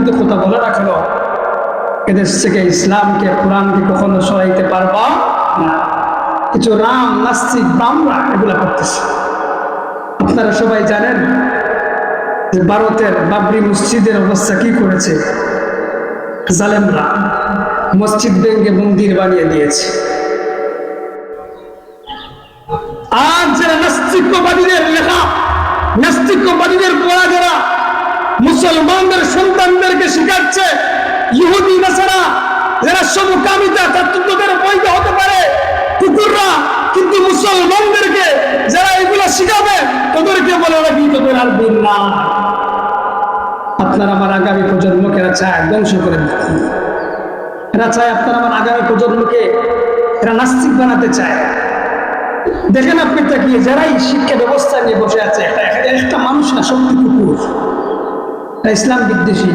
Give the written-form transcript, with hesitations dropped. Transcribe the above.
কিন্তু কথা বলে রাখলো, এদেশ থেকে ইসলামকে কোরআনকে কখনো সরাইতে পারবা না। কিছু রাম নাস্তিক ব্রাহ্মণরা এগুলা করতেছে। আপনারা সবাই জানেন যে ভারতের বাবরি মসজিদের অবস্থা কি করেছে জালেমরা। মসজিদ ভেঙে মন্দির বানিয়ে দিয়েছে। আর যারা নাস্তিকবাদীদের লেখা, নাস্তিকবাদীদের পড়া, যারা মুসলমানদের সন্তানদেরকে শিখাচ্ছে, ইহুদি নাসারা যারা সমকামিতা ছাত্রদের বৈধ হতে পারে কুকুররা, কিন্তু মুসলমানদেরকে যারা এগুলা শিখাবে তাদেরকে বলে রাখি তোদের আর দিন না। আপনারা আমার আগামী প্রজন্মকে এরা চায় ধ্বংস করে দিতে। এরা চায় আপনারা আমার আগামী প্রজন্মকে এরা নাস্তিক বানাতে চায়। দেখেন আপনি তাকিয়ে, যারাই শিক্ষা ব্যবস্থা নিয়ে বসে আছে একটা মানুষ না, শক্তি কুকুর, ইসলাম বিদ্বেষী।